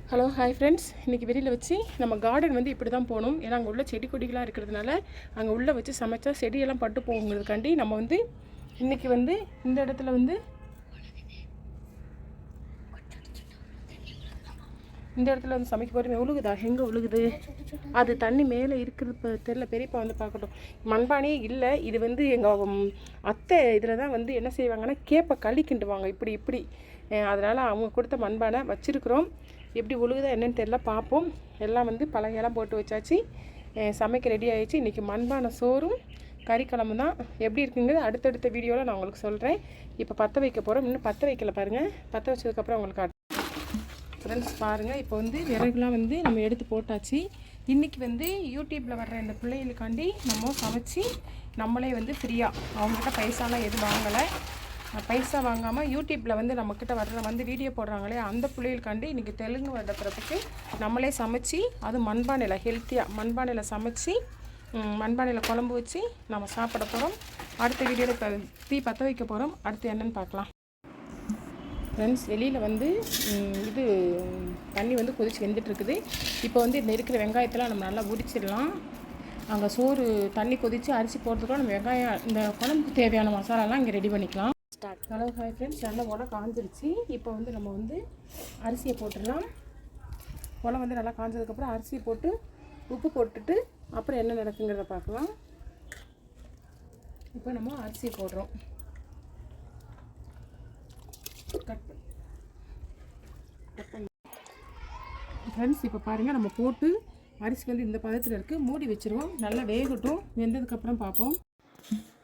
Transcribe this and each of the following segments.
Hello hi friends, இன்றைக்கி வெளியில் வச்சு நம்ம கார்டன் வந்து இப்படி தான் போகணும். ஏன்னா அங்கே உள்ள செடி கொடிகளாக இருக்கிறதுனால அங்கே உள்ளே வச்சு சமைச்சா செடியெல்லாம் பட்டு போகுங்கிறதுக்காண்டி நம்ம வந்து இன்றைக்கி வந்து இந்த இடத்துல வந்து சமைக்க போகிறோம். உழுகுதா? எங்கே உழுகுது? அது தண்ணி மேலே இருக்கிறது தெரில. பெரியப்பா வந்து பார்க்கட்டும். மண்பானையே இல்லை. இது வந்து எங்கள் அத்தை இதில் தான் வந்து என்ன செய்வாங்கன்னா கேப்பை களி கிண்டுவாங்க இப்படி. அதனால் அவங்க கொடுத்த மண்பானை வச்சுருக்குறோம். எப்படி உழுகுதா என்னென்னு தெரில, பார்ப்போம். எல்லாம் வந்து பலகையெல்லாம் போட்டு வச்சாச்சு. சமைக்க ரெடி ஆகிடுச்சு. இன்றைக்கி மண்பானை சோறும் கறிக்கிழமை தான். எப்படி இருக்குங்கிறது அடுத்தடுத்த வீடியோவில் நான் உங்களுக்கு சொல்கிறேன். இப்போ பற்ற வைக்க போகிறோம். இன்னும் பற்ற வைக்கல பாருங்கள். பற்ற வச்சதுக்கப்புறம் உங்களுக்கு ஃப்ரெண்ட்ஸ் பாருங்கள். இப்போ வந்து விறகுலாம் வந்து நம்ம எடுத்து போட்டாச்சு. இன்றைக்கி வந்து யூடியூப்பில் வர்ற இந்த பிள்ளைகளுக்காண்டி நம்ம சமைச்சு நம்மளே வந்து ஃப்ரீயாக, அவங்ககிட்ட பைசாலாம் எதுவும் வாங்கலை. பைசா வாங்காமல் யூடியூப்பில் வந்து நம்மக்கிட்ட வர்ற வந்து வீடியோ போடுறாங்களே அந்த பிள்ளைகளுக்காண்டி இன்றைக்கி தெலுங்கு வருடப்பிறப்புக்கு நம்மளே சமைச்சு, அது மண்பானையில் ஹெல்த்தியாக மண்பானையில் சமைச்சு மண்பானையில் குழம்பு வச்சு நம்ம சாப்பிட போகிறோம். அடுத்த வீடியோவில் இப்போ தீ பற்ற வைக்க போகிறோம். அடுத்து என்னென்னு பார்க்கலாம். ஃப்ரெண்ட்ஸ், வெளியில் வந்து இது தண்ணி வந்து கொதிச்சு வெந்துட்டுருக்குது. இப்போ வந்து இந்த இருக்கிற வெங்காயத்தெல்லாம் நம்ம நல்லா உரிச்சிடலாம். அங்கே சோறு தண்ணி கொதித்து அரிசி போடுறதுக்குள்ள நம்ம வெங்காயம் இந்த குழம்புக்கு தேவையான மசாலாலாம் இங்கே ரெடி பண்ணிக்கலாம். ஹலோ ஹாய் ஃப்ரெண்ட்ஸ், நல்லா உலை காஞ்சிருச்சு. இப்போ வந்து நம்ம வந்து அரிசியை போட்டுடலாம். உலை வந்து நல்லா காஞ்சதுக்கப்புறம் அரிசியை போட்டு உப்பு போட்டுட்டு அப்புறம் என்ன நடக்குங்கிறத பார்க்கலாம். இப்போ நம்ம அரிசியை போடுறோம். கட் பண்ணி ஃப்ரெண்ட்ஸ், இப்போ பாருங்கள், நம்ம போட்டு அரிசி வந்து இந்த பதத்தில் இருக்குது. மூடி வச்சுருவோம். நல்லா வேகட்டும். வெந்ததுக்கப்புறம் பார்ப்போம்.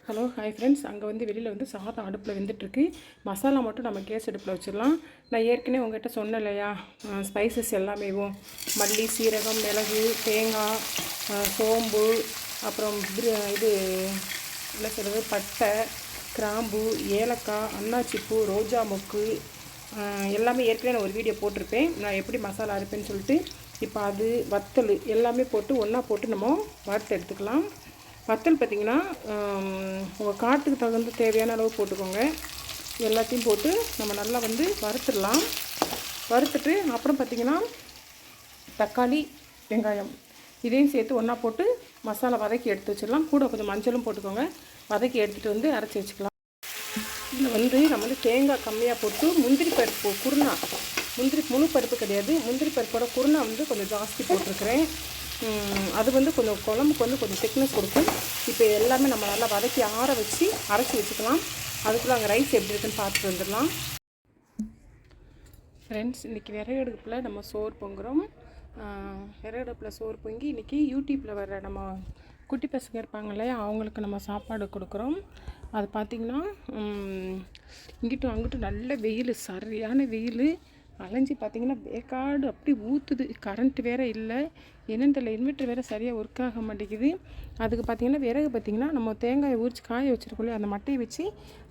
ஹலோ ஹாய் ஃப்ரெண்ட்ஸ், அங்கே வந்து வெளியில் வந்து சாதம் அடுப்பில் வெந்துட்டுருக்கு. மசாலா மட்டும் நம்ம கேஸ் அடுப்பில் வச்சிடலாம். நான் ஏற்கனவே உங்கள்கிட்ட சொன்னேன் இல்லையா, ஸ்பைசஸ் எல்லாமேவும் மல்லி, சீரகம், மிளகு, தேங்காய், சோம்பு, அப்புறம் இது என்ன சொல்கிறது, பட்டை, கிராம்பு, ஏலக்காய், அன்னாச்சிப்பூ, ரோஜா மொக்கு எல்லாமே ஏற்கனவே நான் ஒரு வீடியோ போட்டிருப்பேன். நான் எப்படி மசாலா அரைப்பேன்னு சொல்லிட்டு. இப்போ அது வத்தல் எல்லாமே போட்டு ஒன்றா போட்டு நம்ம வறுத்து எடுத்துக்கலாம். வத்தல் பார்த்திங்கன்னா உங்கள் காட்டுக்கு தகுந்த தேவையான அளவு போட்டுக்கோங்க. எல்லாத்தையும் போட்டு நம்ம நல்லா வந்து வறுத்துடலாம். வறுத்துட்டு அப்புறம் பார்த்திங்கன்னா தக்காளி, வெங்காயம் இதையும் சேர்த்து ஒன்றா போட்டு மசாலா வதக்கி எடுத்து வச்சிடலாம். கூட கொஞ்சம் மஞ்சளும் போட்டுக்கோங்க. வதக்கி எடுத்துகிட்டு வந்து அரைச்சி வச்சுக்கலாம். இதில் வந்து நம்ம வந்து தேங்காய் கம்மியாக போட்டு முந்திரி பருப்பு குருணா, முழு பருப்பு கிடையாது, முந்திரி பருப்போட குருணா வந்து கொஞ்சம் ஜாஸ்தி போட்டிருக்கிறேன். அது வந்து கொஞ்சம் குழம்புக்கு வந்து கொஞ்சம் திக்னஸ் கொடுக்கும். இப்போ எல்லாமே நம்ம நல்லா வதக்கி ஆற வச்சு அரைச்சி வச்சுக்கலாம். அதுக்குள்ளே அங்கே ரைஸ் எப்படி இருக்குன்னு பார்த்துட்டு வந்துடலாம். ஃப்ரெண்ட்ஸ், இன்றைக்கி விறகு அடுப்பில் நம்ம சோறு பொங்குகிறோம். விறகு அடுப்பில் சோறு பொங்கி இன்றைக்கி யூடியூப்பில் வர்ற நம்ம குட்டி பசங்க இருப்பாங்க இல்லையா, அவங்களுக்கு நம்ம சாப்பாடு கொடுக்குறோம். அது பார்த்திங்கன்னா இங்கிட்டும் அங்கிட்டும் நல்ல வெயில், சரியான வெயில். அலைஞ்சி பார்த்திங்கன்னா வேக்காடு அப்படி ஊற்றுது. கரண்ட்டு வேறு இல்லை. என்னென்னு தெரியல, இன்வெர்ட்டர் வேறு சரியாக ஒர்க் ஆக மாட்டேங்குது. அதுக்கு பார்த்திங்கன்னா விறகு பார்த்திங்கன்னா நம்ம தேங்காயை உரித்து காய வச்சுருக்கோம், அந்த மட்டையை வச்சு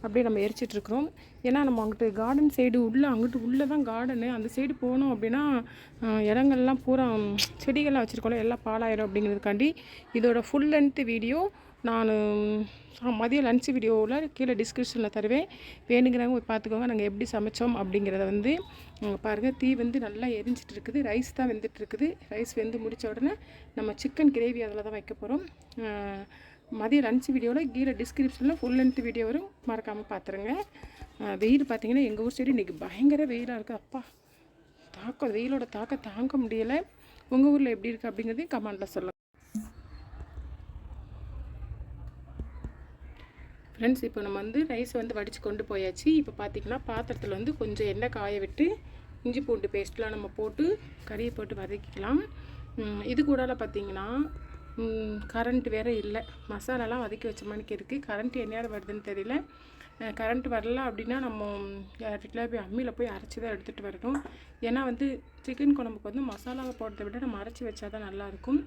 அப்படியே நம்ம எரிச்சிட்ருக்குறோம். ஏன்னா நம்ம அங்கிட்டு கார்டன் சைடு உள்ளே தான் கார்டனு. அந்த சைடு போனோம் அப்படின்னா இடங்கள்லாம் பூரா செடிகள்லாம் வச்சுருக்கோம்ல, எல்லாம் பாலாயிரும். அப்படிங்கிறதுக்காண்டி இதோட ஃபுல் லென்த் வீடியோ நான் மதியம் லன்ச் வீடியோவில் கீழே டிஸ்கிரிப்ஷனில் தருவேன். வேணுங்கிறவங்க போய் பார்த்துக்கோங்க. நாங்கள் எப்படி சமைச்சோம் அப்படிங்கிறத வந்து பாருங்கள். தீ வந்து நல்லா எரிஞ்சிட்டு இருக்குது. ரைஸ் தான் வெந்துட்டுருக்குது. ரைஸ் வெந்து முடித்த உடனே நம்ம சிக்கன் கிரேவி அதில் தான் வைக்க போகிறோம். மதியம் லன்ச் வீடியோவில் கீழே டிஸ்கிரிப்ஷனில் ஃபுல் லென்த் வீடியோ வரும், மறக்காமல் பார்த்துருங்க. வெயில் பார்த்திங்கன்னா எங்கள் ஊர் சைடு இன்றைக்கி பயங்கர வெயிலாக இருக்குது. அப்பா வெயிலோட தாக்கம் தாங்க முடியலை. உங்கள் ஊரில் எப்படி இருக்குது அப்படிங்கிறதையும் கமெண்டில் சொல்லுங்கள். ஃப்ரெண்ட்ஸ், இப்போ நம்ம வந்து ரைஸ் வந்து வடித்து கொண்டு போயாச்சு. இப்போ பார்த்திங்கன்னா பாத்திரத்தில் வந்து கொஞ்சம் எண்ணெய் காய விட்டு இஞ்சி பூண்டு பேஸ்ட்லாம் நம்ம போட்டு கறியை போட்டு வதக்கிக்கலாம். இது கூட பார்த்திங்கன்னா கரண்ட் வேறு இல்லை. மசாலாலாம் வதக்கி வச்ச மணிக்கு இருக்குது. கரண்ட் என்னையாவது வருதுன்னு தெரியல. கரண்ட் வரல அப்படின்னா நம்ம வீட்டில் போய் அம்மியில் போய் அரைச்சி தான் எடுத்துகிட்டு வரணும். ஏன்னா வந்து சிக்கன் குழம்புக்கு வந்து மசாலாவை போடுறத விட நம்ம அரைச்சி வச்சா தான் நல்லாயிருக்கும்.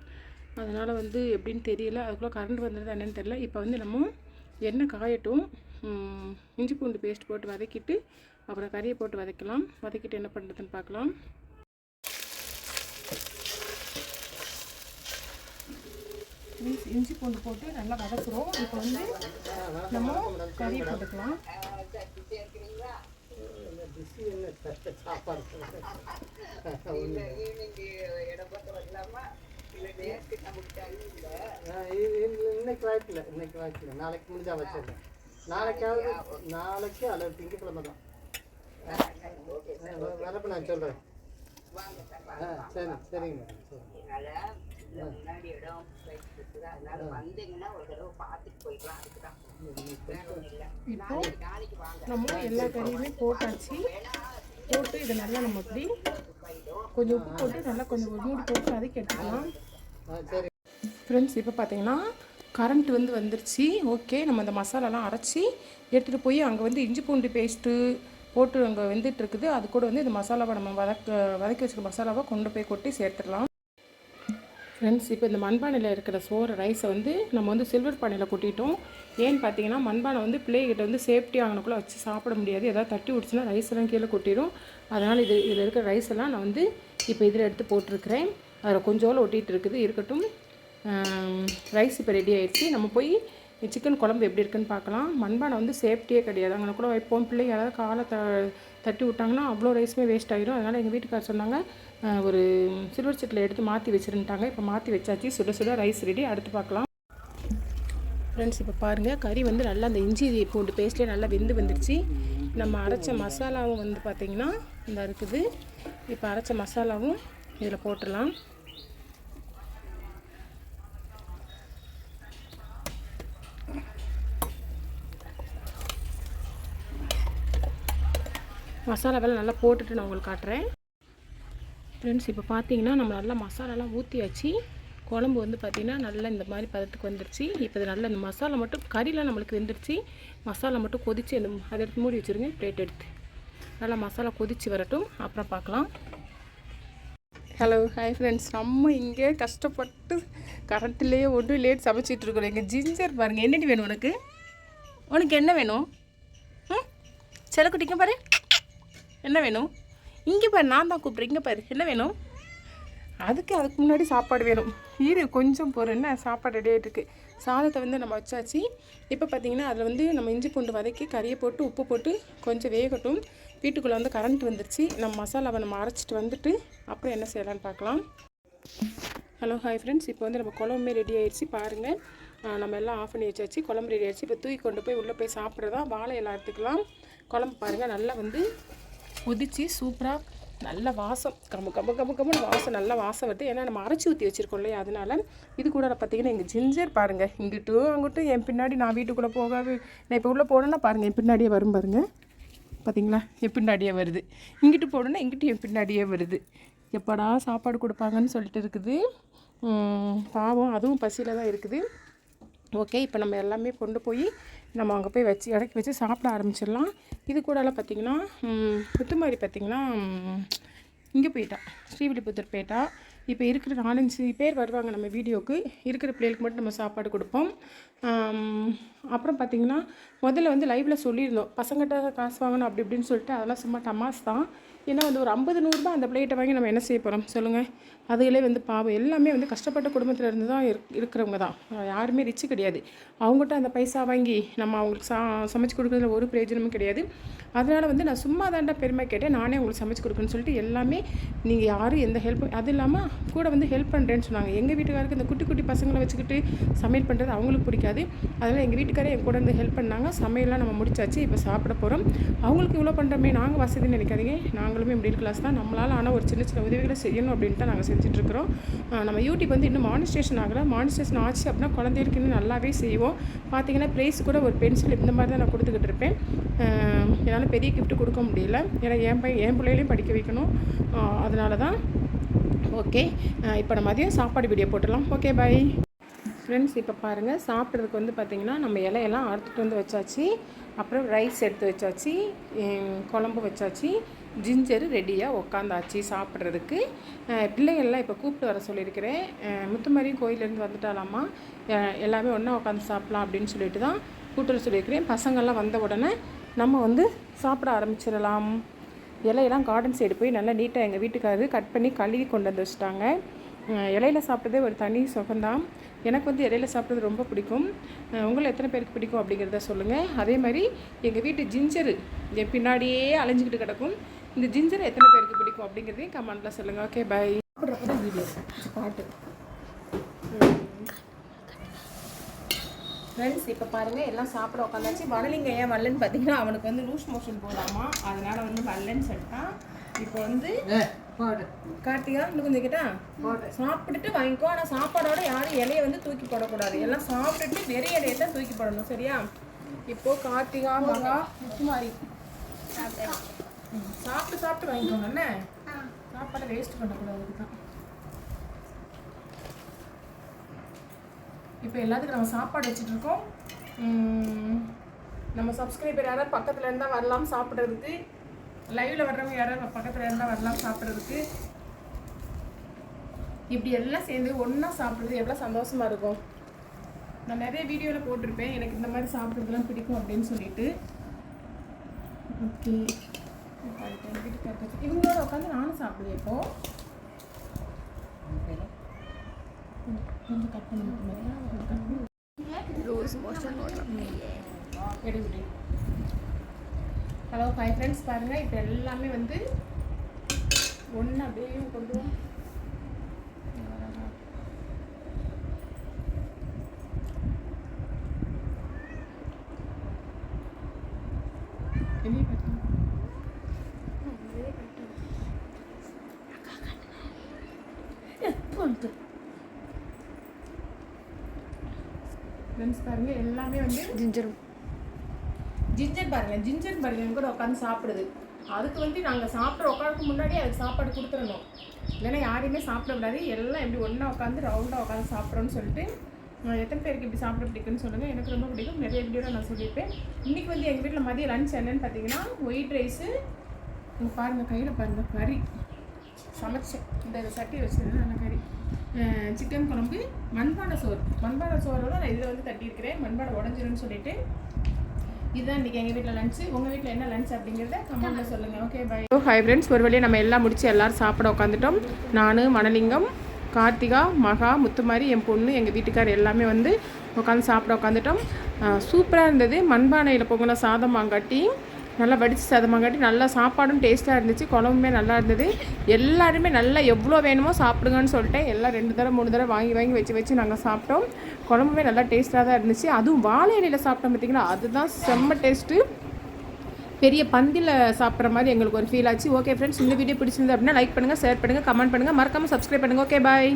அதனால் வந்து எப்படின்னு தெரியல. அதுக்குள்ளே கரண்ட் வந்தது என்னென்னு தெரியல. இப்போ வந்து நம்ம எண்ணெய் காயட்டும். இஞ்சி பூண்டு பேஸ்ட் போட்டு வதக்கிட்டு அப்புறம் கறியை போட்டு வதக்கலாம். வதக்கிட்டு என்ன பண்ணுறதுன்னு பார்க்கலாம். இஞ்சி பூண்டு போட்டு நல்லா வதக்குறோம். இப்போ வந்து நம்ம கறியை போட்டுக்கலாம். பிஸி என்ன சாப்பாடு இன்னைக்கு வாய்ப்பில்லை நாளைக்கு முடிஞ்சா வச்சிடறேன். நாளைக்கு அல்லது திங்கக்கிழமை தான் வரப்போ நான் சொல்கிறேன். சரி சரிங்க இப்போ நம்ம எல்லா கறியுமே போட்டாச்சு. போட்டு இதை நல்லா நம்ம அப்படி கொஞ்சம் உப்பு போட்டு நல்லா கொஞ்சம் ஒரு மூடி போட்டு அதுக்கு எடுத்துக்கலாம். சரி ஃப்ரெண்ட்ஸ், இப்போ பார்த்தீங்கன்னா கரண்ட் வந்துருச்சு. ஓகே, நம்ம அந்த மசாலாலாம் அரைச்சி எடுத்துகிட்டு போய் அங்கே இஞ்சி பூண்டு பேஸ்ட்டு போட்டு அங்கே வெந்துட்டுருக்குது. அது கூட இந்த மசாலாவை நம்ம வதக்கி வச்சுருக்க மசாலாவை கொண்டு போய் கொட்டி சேர்த்துடலாம். ஃப்ரெண்ட்ஸ், இப்போ இந்த மண்பானையில் இருக்கிற சோறு ரைஸை நம்ம சில்வர் பானையில் கொட்டிட்டோம். ஏன்னு பார்த்தீங்கன்னா மண்பானை பிள்ளைகிட்ட சேஃப்டி ஆகணுக்குள்ளே வச்சு சாப்பிட முடியாது. ஏதாவது தட்டி விடுச்சுன்னா ரைஸ் எல்லாம் கீழே கொட்டிடும். அதனால் இதில் இருக்கிற ரைஸ் எல்லாம் நான் இப்போ இதில் எடுத்து போட்டிருக்கிறேன். அதில் கொஞ்சோல ஒட்டிகிட்டு இருக்குது. இருக்கட்டும், ரைஸ் இப்போ ரெடி ஆகிடுச்சு. நம்ம போய் சிக்கன் குழம்பு எப்படி இருக்குன்னு பார்க்கலாம். மண்பானை சேஃப்டியே கிடையாது. அங்கே கூட வைப்போம். பிள்ளை யாராவது காலை தட்டி விட்டாங்கன்னா அவ்வளோ ரைஸுமே வேஸ்ட் ஆகிடும். அதனால் எங்கள் வீட்டுக்காரர் சொன்னாங்க ஒரு சில்வர் செட்டில் எடுத்து மாற்றி வச்சுருந்துட்டாங்க. இப்போ மாற்றி வச்சாச்சு. சுட சுட ரைஸ் ரெடி. அடுத்து பார்க்கலாம். ஃப்ரெண்ட்ஸ், இப்போ பாருங்கள், கறி நல்லா அந்த இஞ்சி பூண்டு பேஸ்ட்லேயே நல்லா வந்துடுச்சு. நம்ம அரைச்ச மசாலாவும் பார்த்திங்கன்னா இந்த இருக்குது. இப்போ அரைச்ச மசாலாவும் இதில் போட்டுடலாம். மசாலாவெல்லாம் நல்லா போட்டுட்டு நான் உங்களுக்கு காட்டுறேன். ஃப்ரெண்ட்ஸ், இப்போ பார்த்தீங்கன்னா நம்ம நல்லா மசாலாலாம் ஊற்றியாச்சு. குழம்பு பார்த்திங்கன்னா நல்லா இந்த மாதிரி பதத்துக்கு வந்துடுச்சு. இப்போ இது நல்லா இந்த மசாலா மட்டும் கறிலாம் நம்மளுக்கு வெந்துடுச்சு. மசாலா மட்டும் கொதித்து அதை எடுத்து மூடி வச்சுருங்க. பிளேட் எடுத்து நல்லா மசாலா கொதித்து வரட்டும், அப்புறம் பார்க்கலாம். Hello, hi friends. நம்ம இங்கே கஷ்டப்பட்டு கரண்ட்லேயே லேட் சமைச்சிட்ருக்கோம். எங்கள் ஜிஞ்சர் பாருங்கள். என்னடி வேணும் உனக்கு என்ன வேணும்? செல்லக்குட்டிங்க பாரு, என்ன வேணும்? இங்கே பாரு, நான் தான் கூப்பிட்றேன். இங்கே பாரு, என்ன வேணும்? அதுக்கு முன்னாடி சாப்பாடு வேணும். கொஞ்சம் பொறு, என்ன சாப்பாடு ரெடி ஆகிட்டுருக்கு. சாதத்தை நம்ம வச்சாச்சு. இப்போ பார்த்திங்கன்னா அதில் நம்ம இஞ்சி பூண்டு வதக்கி கறியை போட்டு உப்பு போட்டு கொஞ்சம் வேகட்டும். வீட்டுக்குள்ளே கரண்ட் வந்துருச்சு. நம்ம மசாலாவை நம்ம அரைச்சிட்டு அப்புறம் என்ன செய்யலான்னு பார்க்கலாம். Hello, hi friends. இப்போ நம்ம குழம்புமே ரெடி ஆகிடுச்சு. பாருங்கள், நம்ம எல்லாம் ஆஃப் பண்ணி வச்சாச்சு. குழம்பு ரெடி ஆகிடுச்சு. இப்போ தூக்கி கொண்டு போய் உள்ளே போய் சாப்பிட்றதா. வாழை எல்லாம் எடுத்துக்கலாம். குழம்பு பாருங்கள், நல்லா கொதிச்சு சூப்பராக நல்ல வாசம், கம்மு வாசம், நல்ல வாசம் வருது. ஏன்னா நம்ம அரைச்சி ஊற்றி வச்சுருக்கோம் இல்லையா, அதனால். இது கூட பார்த்திங்கன்னா எங்கள் ஜிஞ்சர் பாருங்கள், இங்கிட்டும் அங்கிட்டும் என் பின்னாடி. நான் வீட்டுக்குள்ளே போகாது, நான் இப்போ உள்ளே போனேன்னா பாருங்கள் என் பின்னாடியே வரும் பாருங்கள். பார்த்திங்களா, என் பின்னாடியே வருது. இங்கிட்டு போனோன்னா இங்கிட்டு என் பின்னாடியே வருது. எப்படா சாப்பாடு கொடுப்பாங்கன்னு சொல்லிட்டு இருக்குது. பாவம், அதுவும் பசியில் தான் இருக்குது. ஓகே, இப்போ நம்ம எல்லாமே கொண்டு போய் நம்ம அங்கே போய் இறக்கி வச்சு சாப்பிட ஆரம்பிச்சிடலாம். இது கூடலாம் பார்த்திங்கன்னா முத்துமாரி பார்த்திங்கன்னா இங்கே போயிட்டா, ஸ்ரீவில்லிபுத்தூர் போயிட்டா. இப்போ இருக்கிற 4-5 பேர் வருவாங்க நம்ம வீடியோவுக்கு. இருக்கிற பிள்ளைகளுக்கு மட்டும் நம்ம சாப்பாடு கொடுப்போம். அப்புறம் பார்த்திங்கன்னா முதல்ல லைவில் சொல்லியிருந்தோம், பசங்கிட்ட காசு வாங்கணும் அப்படி இப்படின்னு சொல்லிட்டு. அதெல்லாம் சும்மா டமாஸ் தான். ஏன்னா ஒரு 50-100 ரூபா அந்த பிளேட்டை வாங்கி நம்ம என்ன செய்ய போகிறோம் சொல்லுங்கள்? அதுகளே பாவம், எல்லாமே கஷ்டப்பட்ட குடும்பத்தில் இருந்து தான் இருக்கிறவங்க தான். யாருமே ரிச்சு கிடையாது. அவங்ககிட்ட அந்த பைசா வாங்கி நம்ம அவங்களுக்கு சமைச்சு கொடுக்குறதுல ஒரு பிரயோஜனமும் கிடையாது. அதனால் நான் சும்மா தாண்டா பெருமை கேட்டேன், நானே உங்களுக்கு சமைச்சு கொடுக்குறேன்னு சொல்லிட்டு எல்லாமே நீங்கள் யாரும் எந்த ஹெல்ப், அது இல்லாமல் கூட ஹெல்ப் பண்ணுறேன்னு சொன்னாங்க. எங்கள் வீட்டுக்காருக்கு இந்த குட்டி குட்டி பசங்களை வச்சுக்கிட்டு சமையல் பண்ணுறது அவங்களுக்கு பிடிக்காது. அதனால் எங்கள் வீட்டுக்காரே என் கூட ஹெல்ப் பண்ணாங்க. சமையல்லாம் நம்ம முடிச்சாச்சு. இப்போ சாப்பிட போகிறோம். அவங்களுக்கு இவ்வளோ பண்ணுறோமே, நாங்கள் வசதின்னு நினைக்காதீங்க. நாங்களுமே மிடில் கிளாஸ் தான். நம்மளால் ஆனால் ஒரு சின்ன சின்ன உதவிகளை செய்யணும் அப்படின்ட்டு தான் நாங்கள் செஞ்சிட்ருக்கிறோம். நம்ம யூடியூப் இன்னும் மானிஸ்டேஷன் ஆகலை. மானிஸ்டேஷன் ஆச்சு அப்படின்னா குழந்தைகளுக்கு இன்னும் நல்லாவே செய்வோம். பார்த்தீங்கன்னா ப்ரைஸ் கூட ஒரு பென்சில் இந்த மாதிரி தான் நான் கொடுத்துக்கிட்டு இருப்பேன். என்னால் பெரிய கிஃப்ட்டு கொடுக்க முடியல. ஏன்னா என் பிள்ளைகளையும் படிக்க வைக்கணும். அதனால தான். ஓகே, இப்போ நம்ம மதியம் சாப்பாடு வீடியோ போட்டுடலாம். Okay, bye friends. இப்போ பாருங்கள், சாப்பிட்றதுக்கு பார்த்திங்கன்னா நம்ம இலையெல்லாம் அறுத்துட்டு வச்சாச்சு. அப்புறம் ரைஸ் எடுத்து வச்சாச்சு, குழம்பு வச்சாச்சு, ஜிஞ்சரு ரெடியாக உக்காந்தாச்சு சாப்பிட்றதுக்கு. பிள்ளைகள்லாம் இப்போ கூப்பிட்டு வர சொல்லியிருக்கிறேன். முத்துமாரியும் கோயிலேருந்து வந்துட்டாலாமா, எல்லாமே ஒன்றா உட்காந்து சாப்பிட்லாம் அப்படின்னு சொல்லிட்டு தான் கூப்பிட்டு வர சொல்லியிருக்கிறேன். பசங்கள்லாம் வந்த உடனே நம்ம சாப்பிட ஆரம்பிச்சிடலாம். இலையெல்லாம் கார்டன் சைடு போய் நல்லா நீட்டாக எங்கள் வீட்டுக்காரரு கட் பண்ணி கழுவி கொண்டு வந்து வச்சுட்டாங்க. இலையில சாப்பிட்டதே ஒரு தனி சுகம்தான். எனக்கு வந்து இடையில சாப்பிட்றது ரொம்ப பிடிக்கும். உங்களை எத்தனை பேருக்கு பிடிக்கும் அப்படிங்கிறத சொல்லுங்கள். அதே மாதிரி எங்கள் வீட்டு ஜிஞ்சரு என் பின்னாடியே அலைஞ்சிக்கிட்டு கிடக்கும். இந்த ஜிஞ்சர் எத்தனை பேருக்கு பிடிக்கும் அப்படிங்கிறதையும் கமெண்ட்டில் சொல்லுங்கள். Okay bye. சாப்பிட்றப்ப தான் வீடியோ பாட்டு. ஃப்ரெண்ட்ஸ் இப்போ பாருங்கள் எல்லாம் சாப்பிட உட்காந்தாச்சு. வனலிங்க ஏன் வரலன்னு பார்த்தீங்கன்னா அவனுக்கு வந்து லூஸ் மோஷன் போடாமா, அதனால் வந்து வரலன்னு சொல்லிட்டான். இப்போ வந்து கார்த்திகா இன்னும் கொஞ்சம் கேட்டா சாப்பிட்டுட்டு வாங்கிக்கோ. ஆனால் சாப்பாடோட யாரும் இலையை வந்து தூக்கி போடக்கூடாது. எல்லாம் சாப்பிட்டுட்டு வெறும் இலையை தான் தூக்கி போடணும், சரியா? இப்போது கார்த்திகா மகா முத்துமாரி சாப்பிட்டு வாங்கிக்கோங்க. என்ன சாப்பாடை வேஸ்ட் பண்ணக்கூடாது தான். இப்போ எல்லாத்துக்கும் நம்ம சாப்பாடு வச்சுட்ருக்கோம். நம்ம சப்ஸ்கிரைபர் யாராவது பக்கத்தில் இருந்தால் வரலாம் சாப்பிட்றதுக்கு. லைவில் வர்றவங்க யாராவது பக்கத்தில் இருந்தால் வரலாம் சாப்பிட்றதுக்கு. இப்படி எல்லாம் சேர்ந்து ஒன்றா சாப்பிட்றது எவ்வளோ சந்தோஷமாக இருக்கும். நான் நிறைய வீடியோவில் போட்டிருப்பேன் எனக்கு இந்த மாதிரி சாப்பிட்றதுலாம் பிடிக்கும் அப்படின்னு சொல்லிட்டு. ஓகே இவங்களோட உட்காந்து நானும் சாப்பிடுவேன். இப்போது கொஞ்சம் கட் பண்ணி லூஸ் மோஷன் எடுத்து. ஹலோ ஹாய் ஃப்ரெண்ட்ஸ், பாருங்கள் இப்போ எல்லாமே வந்து ஒன்று அப்படியே கொண்டு வா. வெளியே கட்டணும். ஃப்ரெண்ட்ஸ் பாருங்கள் எல்லாமே வந்து ஜிஞ்சர் பாருங்கள் கூட உட்காந்து சாப்பிடுது. அதுக்கு வந்து நாங்கள் சாப்பிட்ற உட்காந்துக்கு முன்னாடி அதுக்கு சாப்பாடு கொடுத்துடணும். இல்லைன்னா யாரையுமே சாப்பிட விடாது. எல்லாம் இப்படி ஒன்றா உட்காந்து ரவுண்டாக உட்காந்து சாப்பிட்றோன்னு சொல்லிட்டு எத்தனை பேருக்கு இப்படி சாப்பிட பிடிக்குன்னு சொல்லுங்கள். எனக்கு ரொம்ப பிடிக்கும். நிறைய வீடியோவில் நான் சொல்லியிருப்பேன். இன்றைக்கி வந்து எங்கள் வீட்டில் மதியம் லன்ச் என்னென்னு பார்த்தீங்கன்னா ஒயிட் ரைஸு. நீங்கள் பாருங்கள் கையில் பாருங்கள் கறி சமைச்சேன். இந்த சட்டி வச்சுருந்தேன் நல்லா கறி, சிக்கன் குழம்பு, மண்பானை சோறோட நான் இதில் வந்து தட்டியிருக்கிறேன். மண்பானை உடஞ்சிருன்னு சொல்லிட்டு இதுதான் இன்றைக்கி எங்கள் வீட்டில் லஞ்சு. உங்கள் வீட்டில் என்ன லஞ்ச் அப்படிங்கிறத கமெண்ட்டில் சொல்லுங்கள். Okay bye. ஹாய் ஃப்ரெண்ட்ஸ், ஒரு வழியாக நம்ம எல்லாம் முடிச்சு எல்லோரும் சாப்பிட உட்காந்துட்டோம். நான், மணலிங்கம், கார்த்திகா, மகா, முத்துமாரி, என் பொண்ணு, எங்கள் வீட்டுக்கார் எல்லாமே வந்து உட்காந்து சாப்பிட உட்காந்துட்டோம். சூப்பராக இருந்தது. மண்பானையில் பொங்கின சாதம் வாங்காட்டி நல்லா வடித்து சாதமாங்காட்டி நல்லா சாப்பாடும் டேஸ்ட்டாக இருந்துச்சு. குழம்புமே நல்லா இருந்தது. எல்லாருமே நல்லா எவ்வளோ வேணுமோ சாப்பிடுங்கன்னு சொல்லிட்டு எல்லாம் 2 தடவை 3 தடவை வாங்கி வச்சு நாங்கள் சாப்பிட்டோம். குழம்புமே நல்லா டேஸ்ட்டாக தான் இருந்துச்சு. அதுவும் வாழை இலையில் சாப்பிட்டோம் பார்த்திங்கன்னா அதுதான் செம்ம டேஸ்ட்டு. பெரிய பந்தியில் சாப்பிட்ற மாதிரி எங்களுக்கு ஒரு ஃபீல் ஆச்சு. ஓகே ஃப்ரெண்ட்ஸ், இந்த வீடியோ பிடிச்சிருந்து அப்படின்னா லைக் பண்ணுங்கள், ஷேர் பண்ணுங்கள், கமெண்ட் பண்ணுங்கள், மறக்காமல் சப்ஸ்கிரைப் பண்ணுங்கள். Okay bye.